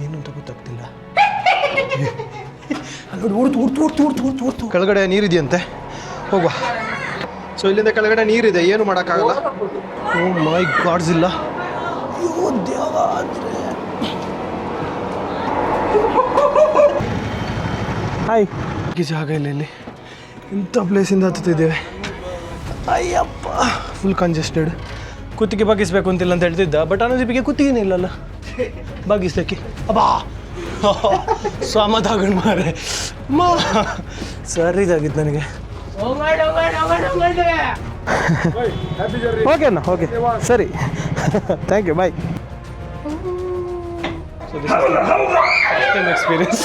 ಏನು ಅಂತ ಗೊತ್ತಾಗ್ತಿಲ್ಲ. ಅಲ್ಲಿ ಓಡ್ತು ಕೆಳಗಡೆ ನೀರಿದೆಯಂತೆ, ಹೋಗುವ. ಸೊ ಇಲ್ಲಿಂದ ಕೆಳಗಡೆ ನೀರಿದೆ, ಏನು ಮಾಡೋಕ್ಕಾಗಲ್ಲ. ಓ ಮೈ ಗಾಡ್ಸ್ ಇಲ್ಲ. ಹಾಯ್, ಜಾಗ ಇಲ್ಲ ಇಲ್ಲಿ. ಇಂಥ ಪ್ಲೇಸಿಂದ ಹತ್ತುತ್ತಿದ್ದೇವೆ. Ayyappa, full congested. ಕುತ್ತಿಗೆ ಬಗ್ಗಿಸ್ಬೇಕು ಅಂತಿಲ್ಲ ಅಂತ ಹೇಳ್ತಿದ್ದ, ಬಟ್ ಅನ್ನೋದೀಪಿಗೆ ಕುತ್ತಿಗೆನೇ ಇಲ್ಲಲ್ಲ ಬಗ್ಗಿಸ್ಲಿಕ್ಕೆ. ಅಬ್ಬಾ ಸಾಮತಾಗಣ್ ಮಾರೆ ಸರಿದಾಗಿತ್ತು ನನಗೆ. ಓಕೆ ಅಣ್ಣ, ಓಕೆ ಸರಿ, thank you, bye. So this is first time experience.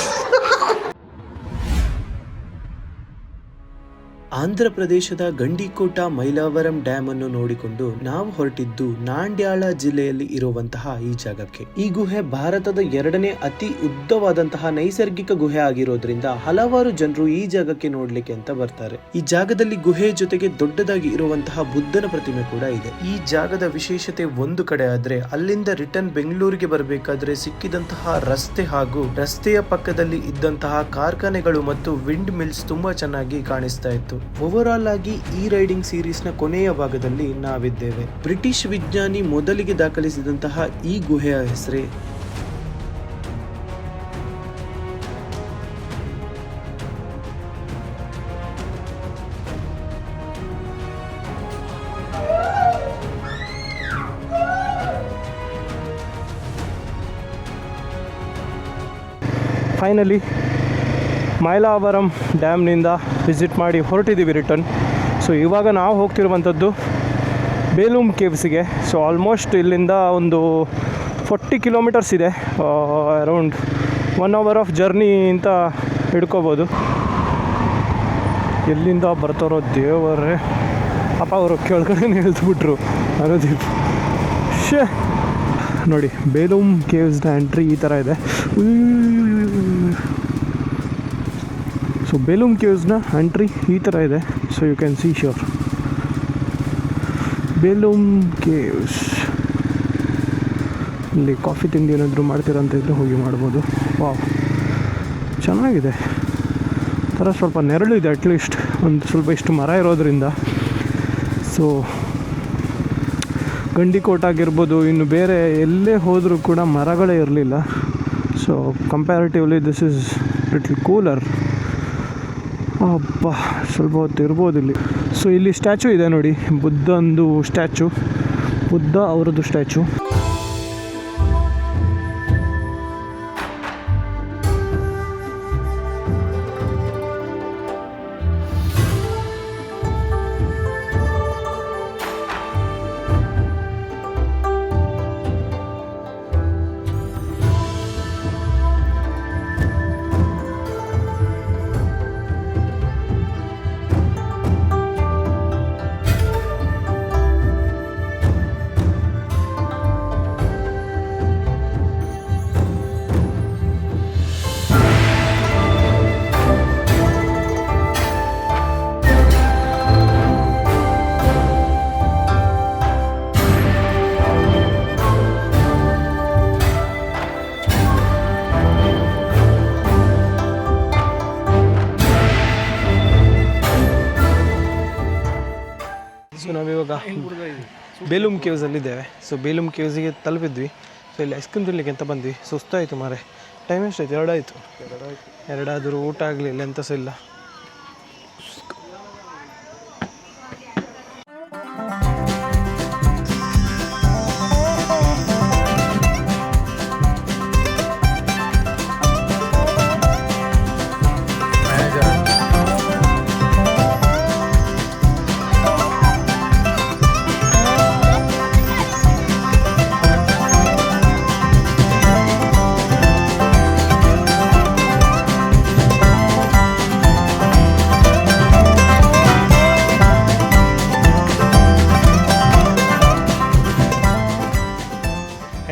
Andhra ಪ್ರದೇಶದ ಗಂಡಿಕೋಟ ಮೈಲಾವರಂ ಡ್ಯಾಮ್ ಅನ್ನು ನೋಡಿಕೊಂಡು ನಾವು ಹೊರಟಿದ್ದು ನಾಂಡ್ಯಾಳ ಜಿಲ್ಲೆಯಲ್ಲಿ ಇರುವಂತಹ ಈ ಜಾಗಕ್ಕೆ. ಈ ಗುಹೆ ಭಾರತದ 2ನೇ ಅತಿ ಉದ್ದವಾದಂತಹ ನೈಸರ್ಗಿಕ ಗುಹೆ ಆಗಿರೋದ್ರಿಂದ ಹಲವಾರು ಜನರು ಈ ಜಾಗಕ್ಕೆ ನೋಡ್ಲಿಕ್ಕೆ ಅಂತ ಬರ್ತಾರೆ. ಈ ಜಾಗದಲ್ಲಿ ಗುಹೆ ಜೊತೆಗೆ ದೊಡ್ಡದಾಗಿ ಇರುವಂತಹ ಬುದ್ಧನ ಪ್ರತಿಮೆ ಕೂಡ ಇದೆ. ಈ ಜಾಗದ ವಿಶೇಷತೆ ಒಂದು ಕಡೆ ಆದ್ರೆ, ಅಲ್ಲಿಂದ ರಿಟರ್ನ್ ಬೆಂಗಳೂರಿಗೆ ಬರಬೇಕಾದ್ರೆ ಸಿಕ್ಕಿದಂತಹ ರಸ್ತೆ ಹಾಗೂ ರಸ್ತೆಯ ಪಕ್ಕದಲ್ಲಿ ಇದ್ದಂತಹ ಕಾರ್ಖಾನೆಗಳು ಮತ್ತು ವಿಂಡ್ ಮಿಲ್ಸ್ ತುಂಬಾ ಚೆನ್ನಾಗಿ ಕಾಣಿಸ್ತಾ ಇತ್ತು. ಓವರ್ ಆಲ್ ಆಗಿ ಈ ರೈಡಿಂಗ್ ಸೀರೀಸ್ ನ ಕೊನೆಯ ಭಾಗದಲ್ಲಿ ನಾವಿದ್ದೇವೆ. ಬ್ರಿಟಿಷ್ ವಿಜ್ಞಾನಿ ಮೊದಲಿಗೆ ದಾಖಲಿಸಿದಂತಹ ಈ ಗುಹೆಯ ಹೆಸರೇ ಫೈನಲಿ ಮೈಲಾವರಂ ಡ್ಯಾಮ್ನಿಂದ ವಿಸಿಟ್ ಮಾಡಿ ಹೊರಟಿದ್ದೀವಿ ರಿಟರ್ನ್. ಸೊ ಇವಾಗ ನಾವು ಹೋಗ್ತಿರುವಂಥದ್ದು ಬೇಲೂಮ್ ಕೇವ್ಸಿಗೆ. ಸೊ ಆಲ್ಮೋಸ್ಟ್ ಇಲ್ಲಿಂದ ಒಂದು 40 ಕಿಲೋಮೀಟರ್ಸ್ ಇದೆ, ಅರೌಂಡ್ 1 ಅವರ್ ಆಫ್ ಜರ್ನಿ ಅಂತ ಹಿಡ್ಕೋಬೋದು. ಎಲ್ಲಿಂದ ಬರ್ತಾರೋ ದೇವರೇ, ಅಪ್ಪ ಅವರು ಕೆಳಗಡೆ ನಿಲ್ಲಿಸ್ಬಿಟ್ರು ಅನ್ನೋದೀಪ್. ನೋಡಿ, ಬೇಲೂಮ್ ಕೇವ್ಸ್ನ ಎಂಟ್ರಿ ಈ ಥರ ಇದೆ. ಸೊ ಬೇಲೂಮ್ ಕೇವ್ಸ್ನ ಎಂಟ್ರಿ ಈ ಥರ ಇದೆ. So you can see sure Belum caves. ಇಲ್ಲಿ ಕಾಫಿ ತಿಂಡಿ ಏನಾದರೂ ಮಾಡ್ತೀರಂತ ಇದ್ದರೆ ಹೋಗಿ ಮಾಡ್ಬೋದು. ವಾವ್, ಚೆನ್ನಾಗಿದೆ. ಥರ ಸ್ವಲ್ಪ ನೆರಳು ಇದೆ, ಅಟ್ಲೀಸ್ಟ್ ಒಂದು ಸ್ವಲ್ಪ ಇಷ್ಟು ಮರ ಇರೋದ್ರಿಂದ. ಸೊ ಗಂಡಿಕೋಟ ಆಗಿರ್ಬೋದು, ಇನ್ನು ಬೇರೆ ಎಲ್ಲೇ ಹೋದರೂ ಕೂಡ ಮರಗಳೇ ಇರಲಿಲ್ಲ. So comparatively this is little cooler. ಅಬ್ಬಾ, ಸ್ವಲ್ಪ ಹೊತ್ತು ಇರ್ಬೋದು ಇಲ್ಲಿ. ಸೊ ಇಲ್ಲಿ ಸ್ಟ್ಯಾಚು ಇದೆ ನೋಡಿ, ಬುದ್ಧಂದು ಸ್ಟ್ಯಾಚು, ಬುದ್ಧ ಅವರದ್ದು ಸ್ಟ್ಯಾಚು. ಸೊ ನಾವಿವಾಗ ಬೇಲೂಮ್ ಕೇವ್ಸಲ್ಲಿದ್ದೇವೆ. ಸೊ ಬೇಲೂಮ್ ಕೇವ್ಸಿಗೆ ತಲುಪಿದ್ವಿ. ಸೊ ಇಲ್ಲಿ ಐಸ್ ಕ್ರೀಮ್ ತಿನ್ನಲಿಕ್ಕೆ ಅಂತ ಬಂದ್ವಿ. ಸುಸ್ತಾಯಿತು ಮಾರೆ. ಟೈಮ್ ಎಷ್ಟಾಯ್ತು? 2 ಆಯಿತು. 2 ಆದರೂ ಊಟ ಆಗಲಿಲ್ಲ, ಎಂತ ಸಹ ಇಲ್ಲ.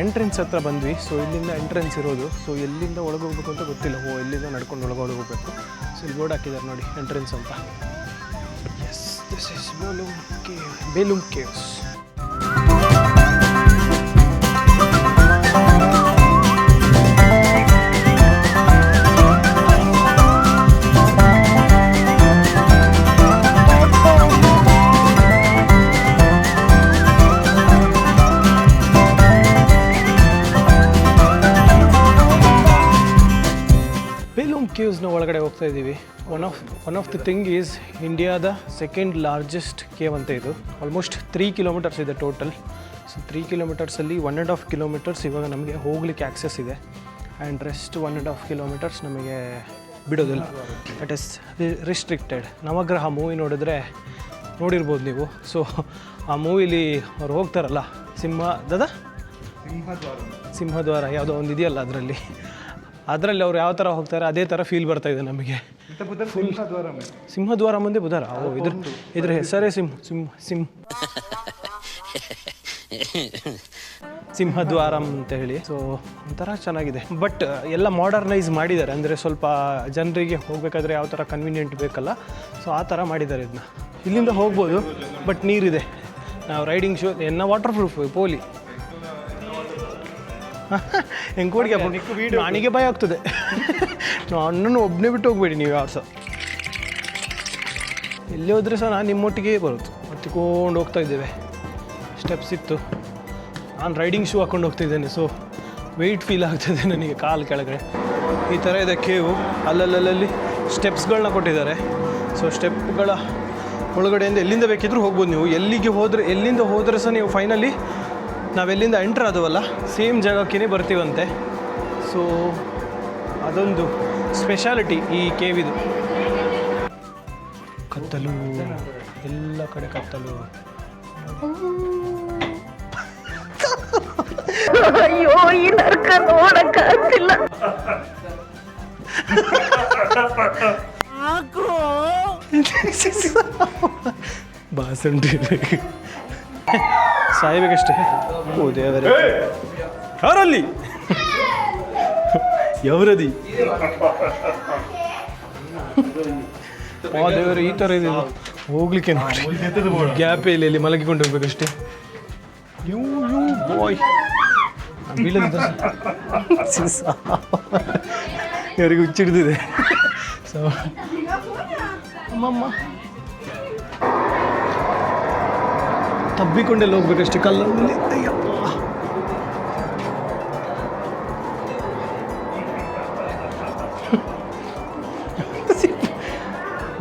ಎಂಟ್ರೆನ್ಸ್ ಹತ್ರ ಬಂದ್ವಿ. ಸೊ ಇಲ್ಲಿಂದ ಎಂಟ್ರೆನ್ಸ್ ಇರೋದು. ಸೊ ಎಲ್ಲಿಂದ ಒಳಗೆ ಹೋಗ್ಬೇಕು ಅಂತ ಗೊತ್ತಿಲ್ಲ. ಎಲ್ಲಿಂದ ನಡ್ಕೊಂಡು ಒಳಗಡೆ ಹೋಗಬೇಕು. ಸೊ ಇಲ್ಲಿ ಬೋರ್ಡ್ ಹಾಕಿದ್ದಾರೆ ನೋಡಿ, ಎಂಟ್ರೆನ್ಸ್ ಅಂತ. Yes, this is Belum caves. ಕೇವ್ಸ್ನ ಒಳಗಡೆ ಹೋಗ್ತಾ ಇದ್ದೀವಿ. One of the thing is ಇಂಡಿಯಾದ ಸೆಕೆಂಡ್ ಲಾರ್ಜೆಸ್ಟ್ ಕೇವ್ ಅಂತ ಇದು. ಆಲ್ಮೋಸ್ಟ್ 3 ಕಿಲೋಮೀಟರ್ಸ್ ಇದೆ ಟೋಟಲ್. ಸೊ 3 ಕಿಲೋಮೀಟರ್ಸಲ್ಲಿ 1.5 ಕಿಲೋಮೀಟರ್ಸ್ ಇವಾಗ ನಮಗೆ ಹೋಗ್ಲಿಕ್ಕೆ ಆ್ಯಕ್ಸೆಸ್ ಇದೆ. ಆ್ಯಂಡ್ ರೆಸ್ಟ್ 1.5 ಕಿಲೋಮೀಟರ್ಸ್ ನಮಗೆ ಬಿಡೋದಿಲ್ಲ. That is restricted. Navagraha movie ನೋಡಿರ್ಬೋದು ನೀವು. ಸೊ ಆ ಮೂವಿಲಿ ಅವ್ರು ಹೋಗ್ತಾರಲ್ಲ ಸಿಂಹದ್ವಾರ ಯಾವುದೋ ಒಂದು ಇದೆಯಲ್ಲ, ಅದರಲ್ಲಿ ಅವ್ರು ಯಾವ ಥರ ಹೋಗ್ತಾರೆ ಅದೇ ಥರ ಫೀಲ್ ಬರ್ತಾ ಇದೆ ನಮಗೆ. ಸಿಂಹದ್ವಾರ ಮುಂದೆ ಬುಧಾರ. ಇದ್ರ ಹೆಸರೇ ಸಿಂಹದ್ವಾರಂ ಅಂತ ಹೇಳಿ. ಸೊ ಒಂಥರ ಚೆನ್ನಾಗಿದೆ. ಬಟ್ ಎಲ್ಲ ಮಾಡರ್ನೈಸ್ ಮಾಡಿದ್ದಾರೆ. ಅಂದರೆ ಸ್ವಲ್ಪ ಜನರಿಗೆ ಹೋಗಬೇಕಾದ್ರೆ ಯಾವ ಥರ ಕನ್ವೀನಿಯೆಂಟ್ ಬೇಕಲ್ಲ, ಸೊ ಆ ಥರ ಮಾಡಿದ್ದಾರೆ ಇದನ್ನ. ಇಲ್ಲಿಂದ ಹೋಗ್ಬೋದು, ಬಟ್ ನೀರಿದೆ. ನಾವು ರೈಡಿಂಗ್ ಶೋ ವಾಟರ್ ಪ್ರೂಫ್ ಪೋಲಿ ಹೆಂಗೆ ನನಗೆ ಭಯ ಆಗ್ತದೆ. ನನ್ನನ್ನು ಒಬ್ಬನೇ ಬಿಟ್ಟು ಹೋಗ್ಬೇಡಿ ನೀವು ಯಾರು ಸಹ. ಎಲ್ಲಿ ಹೋದರೆ ಸಹ ನಾನು ನಿಮ್ಮೊಟ್ಟಿಗೆ ಬರೋದು. ಹತ್ತಿಕೊಂಡು ಹೋಗ್ತಾ ಇದ್ದೇವೆ. ಸ್ಟೆಪ್ಸ್ ಇತ್ತು. ನಾನು ರೈಡಿಂಗ್ ಶೂ ಹಾಕ್ಕೊಂಡು ಹೋಗ್ತಿದ್ದೇನೆ. ಸೊ ವೆಯ್ಟ್ ಫೀಲ್ ಆಗ್ತದೆ ನನಗೆ ಕಾಲು ಕೆಳಗಡೆ. ಈ ಥರ ಇದೆ ಕೇವು. ಅಲ್ಲಲ್ಲಿ ಸ್ಟೆಪ್ಸ್ಗಳನ್ನ ಕೊಟ್ಟಿದ್ದಾರೆ. ಸೊ ಸ್ಟೆಪ್ಗಳ ಒಳಗಡೆಯಿಂದ ಎಲ್ಲಿಂದ ಬೇಕಿದ್ರೂ ಹೋಗ್ಬೋದು ನೀವು. ಎಲ್ಲಿಂದ ಹೋದರೆ ಸಹ ನೀವು ಫೈನಲಿ ನಾವೆಲ್ಲಿಂದ ಎಂಟ್ರ್ ಆದವಲ್ಲ ಸೇಮ್ ಜಾಗಕ್ಕೇ ಬರ್ತೀವಂತೆ. ಸೊ ಅದೊಂದು ಸ್ಪೆಷಾಲಿಟಿ ಈ ಕೇವಿದು. ಕತ್ತಲು, ಎಲ್ಲ ಕಡೆ ಕತ್ತಲು. ಅಯ್ಯೋ, ಈ ನರ್ಕ ನೋಡಕ್ಕಾಗ್ತಿಲ್ಲ. ಬಾಸಂಡಿ ಸಾಯ್ಬೇಕಷ್ಟೇ. ಓ ದೇವರೇ, ಯಾರಲ್ಲಿ ಯಾವ್ರದಿ? ಆ ದೇವರೇ, ಈ ಥರ ಇದೆ ಹೋಗ್ಲಿಕ್ಕೆ ನೋಡಿ. ಗ್ಯಾಪೇ ಇಲ್ಲ, ಇಲ್ಲಿ ಮಲಗಿಕೊಂಡು ಹೋಗ್ಬೇಕಷ್ಟೇ. ಬಾಯ್ ಬೀಳದ ಯಾರಿಗೂ ಹುಚ್ಚಿಡ್ದಿದೆ. ಸೊ ಅಮ್ಮಮ್ಮ ತಬ್ಬಿಕೊಂಡೆಲ್ಲ ಹೋಗ್ಬೇಕಷ್ಟೇ ಕಲ್ಲಲ್ಲಿ. ಅಯ್ಯಪ್ಪ,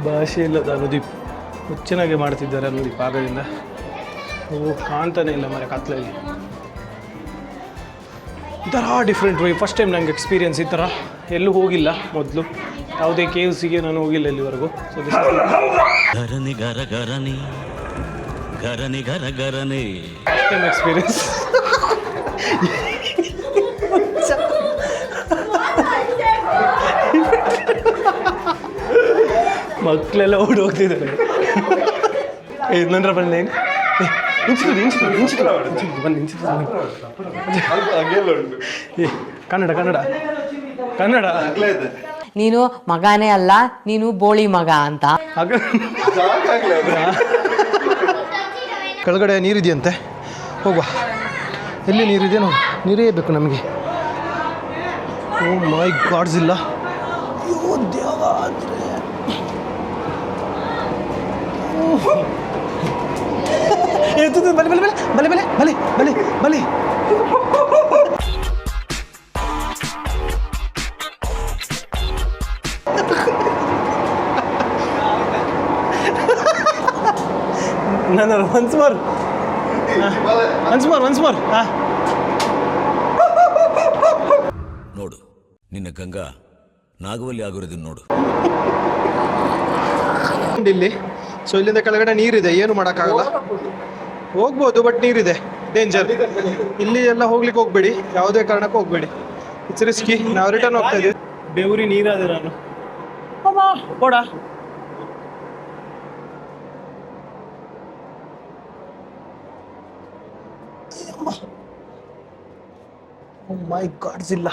ಭಾಷೆ ಇಲ್ಲದ ಅನುದೀಪ್ ಹುಚ್ಚನಾಗೆ ಮಾಡ್ತಿದ್ದಾರೆ. ಅನುದೀಪ್ ಆಗದಿಂದ ಕಾಣ್ತಾನೆ ಇಲ್ಲ ಮರೆ ಕತ್ಲಲ್ಲಿ. ಈ ಥರ ಡಿಫ್ರೆಂಟ್ ವೇ. ಫಸ್ಟ್ ಟೈಮ್ ನಂಗೆ ಎಕ್ಸ್ಪೀರಿಯನ್ಸ್ ಈ ಥರ. ಎಲ್ಲೂ ಹೋಗಿಲ್ಲ ಮೊದಲು, ಯಾವುದೇ ಕೇವ್ಸಿಗೆ ನಾನು ಹೋಗಿಲ್ಲ ಇಲ್ಲಿವರೆಗೂ. So this time experience. ಮಕ್ಕಳೆಲ್ಲ ಓಡಿ ಹೋಗ್ತಿದ್ದಾರೆ. ನಂತರ ಬಂದೇನು ಕನ್ನಡ ನೀನು ಮಗನೇ ಅಲ್ಲ, ನೀನು ಬೋಳಿ ಮಗ ಅಂತ. ಕೆಳಗಡೆ ನೀರಿದೆಯಂತೆ, ಹೋಗುವ. ಎಲ್ಲಿ ನೀರಿದೆ ನೋಡಿ, ನೀರೇ ಬೇಕು ನಮಗೆ. ಓ ಮೈ ಗಾಡ್ಸ್ ಇಲ್ಲ. ಬಲೆ ಬಲೆ ಬಲೆ ಬಲೆ ಬಲೆ ಬಲೆ ಬಲೆ. ನಾನು ಒನ್ಸ್ ಮೋರ್ ನೋಡು, ನಿನ್ನ ಗಂಗಾ ನಾಗವಲ್ಲಿ ಆಗಿರೋದನ್ನ ನೋಡು. ಇಲ್ಲಿ ಸೊ ಇಲ್ಲಿಂದ ಕೆಳಗಡೆ ನೀರಿದೆ, ಏನು ಮಾಡೋಕ್ಕಾಗಲ್ಲ. ಹೋಗ್ಬೋದು, ಬಟ್ ನೀರಿದೆ, ಡೇಂಜರ್. ಇಲ್ಲಿ ಎಲ್ಲ ಹೋಗ್ಲಿಕ್ಕೆ ಹೋಗ್ಬೇಡಿ, ಯಾವುದೇ ಕಾರಣಕ್ಕೂ ಹೋಗ್ಬೇಡಿ. It's risky. ನಾವು ರಿಟರ್ನ್ ಹೋಗ್ತಾ ಇದ್ದೀವಿ. ಬೆವರಿ ನೀರಾದೆ ನಾನು. ಕೊಡ ಮೈ ಗಾಡ್ಸ್ ಇಲ್ಲ.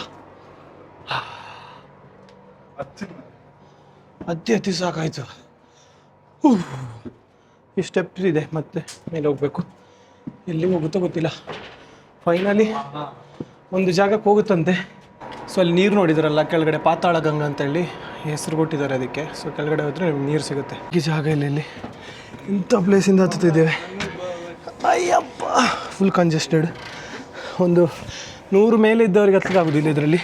ಅತಿ ಸಾಕಾಯ್ತು. ಈ ಸ್ಟೆಪ್ಸ್ ಇದೆ, ಮತ್ತೆ ಮೇಲೆ ಹೋಗ್ಬೇಕು. ಎಲ್ಲಿ ಹೋಗುತ್ತೋ ಗೊತ್ತಿಲ್ಲ. ಫೈನಲಿ ಒಂದು ಜಾಗಕ್ಕೆ ಹೋಗುತ್ತಂತೆ. ಸೊ ಅಲ್ಲಿ ನೀರು ನೋಡಿದಾರಲ್ಲ ಕೆಳಗಡೆ, ಪಾತಾಳ ಗಂಗಾ ಅಂತೇಳಿ ಹೆಸರು ಕೊಟ್ಟಿದ್ದಾರೆ ಅದಕ್ಕೆ. ಸೊ ಕೆಳಗಡೆ ಹೋದರೆ ನಿಮ್ಗೆ ನೀರು ಸಿಗುತ್ತೆ. ಈ ಜಾಗ ಇಲ್ಲಿ ಇಂಥ ಪ್ಲೇಸಿಂದ ಹತ್ತುತ್ತಿದ್ದೇವೆ. Ayyappa, full congested. ಒಂದು 100 ಮೇಲೆ ಇದ್ದವ್ರಿಗೆ ಹತ್ತಕ್ಕಾಗೋದಿಲ್ಲ ಇದರಲ್ಲಿ.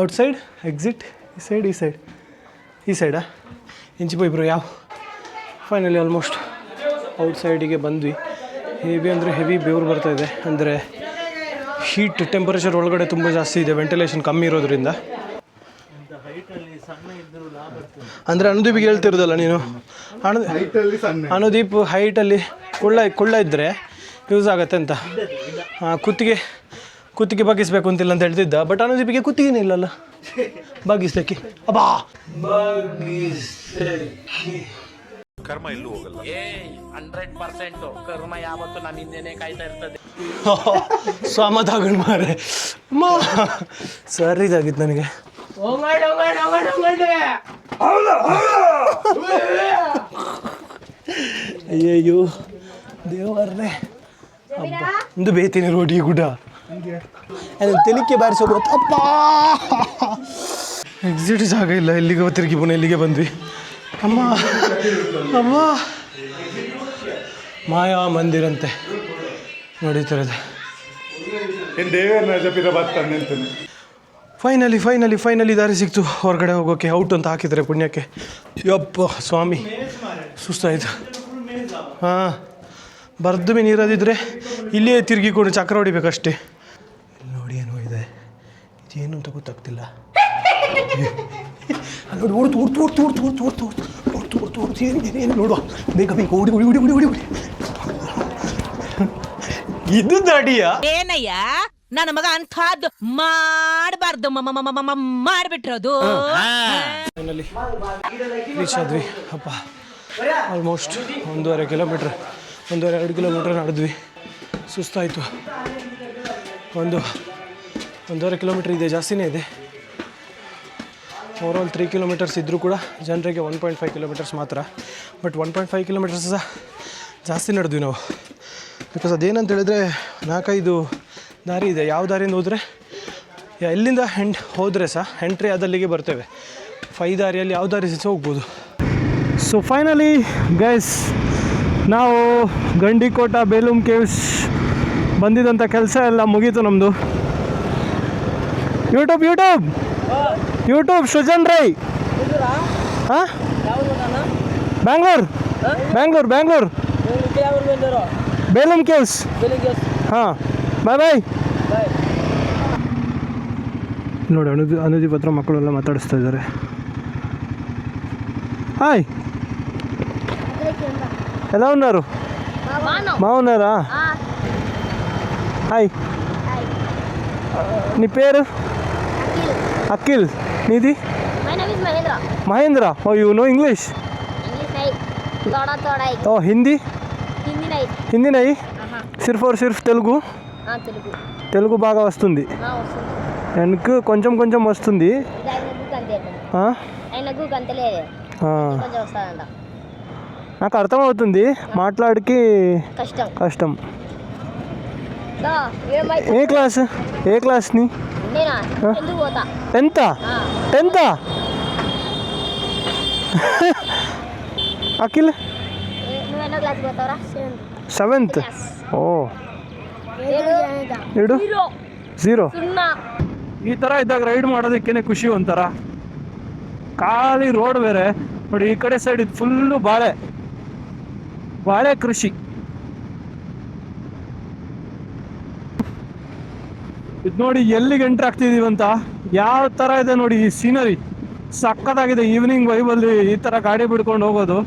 ಔಟ್ಸೈಡ್ ಎಕ್ಸಿಟ್ ಈ ಸೈಡಾ ಇಂಚಿಪೋ ಇಬ್ಬರು ಯಾವ ಫೈನಲಿ ಆಲ್ಮೋಸ್ಟ್ ಔಟ್ಸೈಡಿಗೆ ಬಂದ್ವಿ. ಹೆವಿ ಅಂದರೆ ಹೆವಿ ಬೆವರು ಬರ್ತಾಯಿದೆ, ಅಂದರೆ ಹೀಟ್ ಟೆಂಪರೇಚರ್ ಒಳಗಡೆ ತುಂಬ ಜಾಸ್ತಿ ಇದೆ, ವೆಂಟಿಲೇಷನ್ ಕಮ್ಮಿ ಇರೋದ್ರಿಂದ. ಅಂದರೆ ಅನುದೀಪಿಗೆ ಹೇಳ್ತಿರೋದಲ್ಲ ನೀನು, ಅನುದೀಪ್ ಹೈಟಲ್ಲಿ ಕುಳ್ಳ ಇದ್ದರೆ ಯೂಸ್ ಆಗುತ್ತೆ ಅಂತ. ಕುತ್ತಿಗೆ ಬಗ್ಗಿಸ್ಬೇಕು ಅಂತಿಲ್ಲ ಅಂತ ಹೇಳ್ತಿದ್ದ, ಬಟ್ ಅನುದೀಪಿಗೆ ಕುತ್ತಿಗೆನೇ ಇಲ್ಲಲ್ಲ ಬಗ್ಗಿಸ್ಲಿಕ್ಕೆ. ಅಬ್ಬಾ ಕರ್ಮ ಎಲ್ಲೂ ಹೋಗಲ್ಲ. 100% ಕರ್ಮ ಯಾವತ್ತು ನಮ್ಮ ಹಿಂದೆನೆ ಕಾಯ್ತಾ ಇರ್ತದೆ. ಸ್ವಾಮದಾಗಣ್ ಮಾರೆ ಸರಿ ಇದಾಗಿತ್ತು ನನಗೆ. ಅಯ್ಯಯ್ಯೋ ದೇವರೇ, ಒಂದು ಬೇತೀನಿ ರೋಡಿ ಗುಡ್ಡ ತೆಲಿಕೆ ಬಾರಿಸೋದು. ಅಪ್ಪ ಎಕ್ಸಿಟ್ ಜಾಗ ಇಲ್ಲ, ಎಲ್ಲಿಗೆ ತಿರುಗಿ ಪುನಃ ಇಲ್ಲಿಗೆ ಬಂದ್ವಿ. ಅಮ್ಮ ಅಮ್ಮ ಮಾಯಾ ಮಂದಿರಂತೆ ನೋಡಿತಿರೋದು. ಫೈನಲಿ ದಾರಿ ಸಿಕ್ತು ಹೊರಗಡೆ ಹೋಗೋಕ್ಕೆ. ಔಟ್ ಅಂತ ಹಾಕಿದರೆ ಪುಣ್ಯಕ್ಕೆ. ಯಪ್ಪ ಸ್ವಾಮಿ ಸುಸ್ತಾಯಿತು. ಹಾಂ ಬರ್ದು ಮೀನು ಇರೋದಿದ್ರೆ ಇಲ್ಲೇ ತಿರುಗಿಕೊಂಡು ಚಕ್ರ ಹೊಡಿಬೇಕಷ್ಟೇ. ಇಲ್ಲಿ ನೋಡಿ ಏನೋ ಇದೆ, ಇದೇನು ಅಂತ ಗೊತ್ತಾಗ್ತಿಲ್ಲ. ನೋಡಿ ಓಡ್ತು ಏನು ನೋಡುವ, ಬೇಗ ಓಡಿ ಇದು ದಾಡಿಯಾ ಏನಯ್ಯ ನನ್ನ ಮಗ ಅಂಥದ್ದು ಮಾಡಬಾರ್ದು ಮಾಡ್ಬಿಟ್ರದು. ಫೈನಲಿ ರೀಚ್ ಆದ್ವಿ. ಅಪ್ಪ ಆಲ್ಮೋಸ್ಟ್ 1.5 ಕಿಲೋಮೀಟ್ರ್ 1.5-2 ಕಿಲೋಮೀಟ್ರ್ ನಡೆದ್ವಿ. ಸುಸ್ತಾಯಿತು. 1.5 ಕಿಲೋಮೀಟ್ರ್ ಇದೆ, ಜಾಸ್ತಿನೇ ಇದೆ. ಓವರಾಲ್ 3 ಕಿಲೋಮೀಟರ್ಸ್ ಇದ್ದರೂ ಕೂಡ ಜನರಿಗೆ 1.5 ಕಿಲೋಮೀಟರ್ಸ್ ಮಾತ್ರ. ಬಟ್ 1.5 ಕಿಲೋಮೀಟರ್ಸ್ ಸಹ ಜಾಸ್ತಿ ನಡೆದ್ವಿ ನಾವು. ಬಿಕಾಸ್ ಅದೇನಂತ ಹೇಳಿದ್ರೆ 4-5 ದಾರಿ ಇದೆ. ಯಾವ ದಾರಿಯಿಂದ ಹೋದರೆ ಎಲ್ಲಿಂದ ಹೋದರೆ ಸಹ ಎಂಟ್ರಿ ಆದಲ್ಲಿಗೆ ಬರ್ತೇವೆ. 5 ದಾರಿಯಲ್ಲಿ ಯಾವ ದಾರಿ ಸಹ ಹೋಗ್ಬೋದು. ಸೊ ಫೈನಲಿ ಗೈಸ್, ನಾವು ಗಂಡಿಕೋಟ ಬೇಲೂಮ್ ಕೇವ್ಸ್ ಬಂದಿದ್ದಂಥ ಕೆಲಸ ಎಲ್ಲ ಮುಗೀತು ನಮ್ಮದು. ಯೂಟ್ಯೂಬ್ ಸೃಜನ್ ರೈ. ಹಾಂ ಬ್ಯಾಂಗ್ಳೂರ್ ಬೇಲೂಮ್ ಕೇವ್ಸ್. ಹಾಂ ಬಾಯ್. ನೋಡಿ ಅನುದೀಪ್ ಹತ್ರ ಮಕ್ಕಳೆಲ್ಲ ಮಾತಾಡಿಸ್ತಾ ಇದ್ದಾರೆ. ಹಾಯ್, ఎలా ఉన్నారు? బాగున్నారా? హాయ్, నీ పేరు? అఖిల్. నీది? My name is Mahendra. Mahendra. Oh you know English? English nahi. Thoda hai. Oh Hindi? Hindi nahi. Hindi నై? సిర్ఫ్ और सिर्फ తెలుగు? Telugu. తెలుగు బాగా వస్తుంది. వస్తుంది. எனக்கு కొంచెం వస్తుంది. ఆయనకు గంటలేదు, కొంచెం వస్తుందంట. నాకు అర్థమవుతుంది, మాట్లాడికి కష్టం. ఏ క్లాస్ నీ? టెన్తా? అఖిల్ 7th. ఓ 0. ಈ ಥರ ಇದ್ದಾಗ ರೈಡ್ ಮಾಡೋದಕ್ಕೇನೆ ಖುಷಿ ಒಂಥರ. ಖಾಲಿ ರೋಡ್ ಬೇರೆ ನೋಡಿ. ಈ ಕಡೆ ಸೈಡ್ ಇದು ಫುಲ್ಲು ಬಾಳೆ ಕೃಷಿ. ಇದು ನೋಡಿ ಎಲ್ಲಿಗೆ ಎಂಟ್ರಿ ಆಗ್ತಿದೀವಿ ಅಂತ. ಯಾವ ಥರ ಇದೆ ನೋಡಿ ಈ ಸೀನರಿ, ಸಕ್ಕತ್ತಾಗಿದೆ. ಈವ್ನಿಂಗ್ ವೈಬಲ್ಲಿ ಈ ಥರ ಗಾಡಿ ಬಿಡ್ಕೊಂಡು ಹೋಗೋದು.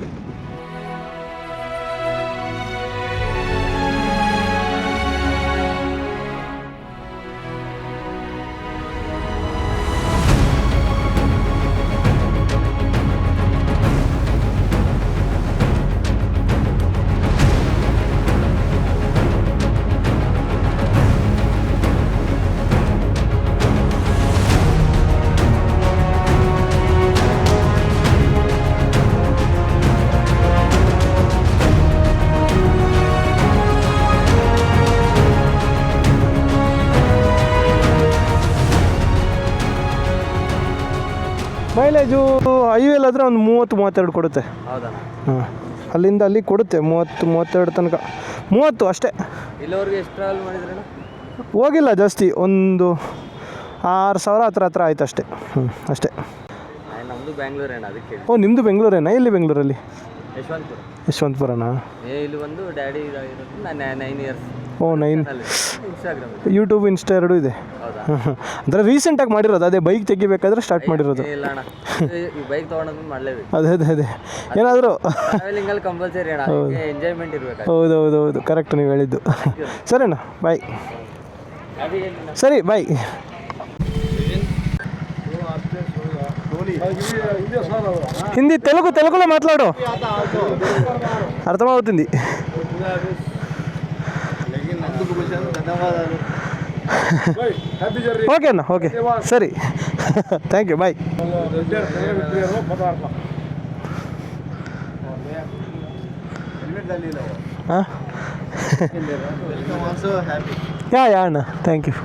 ಮೈಲೇಜು ಹೈವೇಲಾದರೆ ಒಂದು 30-32 ಕೊಡುತ್ತೆ. ಹೌದಾ? ಹಾಂ, ಅಲ್ಲಿಂದ ಅಲ್ಲಿ ಕೊಡುತ್ತೆ 30-32 ತನಕ. 30 ಅಷ್ಟೇ. ಇಲ್ಲಿವರೆಗೆ ಎಷ್ಟು ಟ್ರಾವೆಲ್ ಮಾಡಿದ್ರಣ್ಣ? ಹೋಗಿಲ್ಲ ಜಾಸ್ತಿ, ಒಂದು 6,000 ಹತ್ರ ಆಯ್ತು ಅಷ್ಟೇ. ಅಷ್ಟೇ. ನಮ್ಮದು ಬ್ಯಾಂಗ್ಳೂರ್ ಅಣ್ಣ, ಅದಕ್ಕೆ. ಓ ನಿಮ್ಮದು ಬೆಂಗಳೂರೇನಾ? ಎಲ್ಲಿ ಬೆಂಗಳೂರಲ್ಲಿ? ಯಶವಂತಪುರ. ಯಶವಂತಪುರನಾ? ಇಲ್ಲಿ ಬಂದು ಡ್ಯಾಡಿ ನಾನು 9 ಇಯರ್ಸ್. ಓ 9. ಇನ್ಸ್ಟಾಗ್ರಾಮ್, ಯೂಟ್ಯೂಬ್, ಇನ್ಸ್ಟಾ ಎರಡೂ ಇದೆ. ಅಂದರೆ ರೀಸೆಂಟಾಗಿ ಮಾಡಿರೋದು, ಅದೇ ಬೈಕ್ ತೆಗಿಬೇಕಾದ್ರೆ ಸ್ಟಾರ್ಟ್ ಮಾಡಿರೋದು. ಇಲ್ಲ ಅಣ್ಣ, ಈ ಬೈಕ್ ತೊಗೊಂಡು ಮಾಡಲೇಬೇಕು. ಅದೇ ಏನಾದರೂ ಟ್ರಾವೆಲಿಂಗಲ್ಲಿ ಕಂಪಲ್ಸರಿ ಅಣ್ಣ, ಎಂಜಾಯ್ಮೆಂಟ್ ಇರಬೇಕು. ಹೌದು ಕರೆಕ್ಟ್ ನೀವು ಹೇಳಿದ್ದು. ಸರಿ ಅಣ್ಣ, ಬಾಯ್. ಸರಿ ಬಾಯ್. ಹಿಂದಿ తెలుగులో మాట్లాడు, అర్థమవుతుంది. ఓకే అన్న, ఓకే సరే, థ్యాంక్ యూ, బాయ్. యా అన్న, థ్యాంక్ యూ.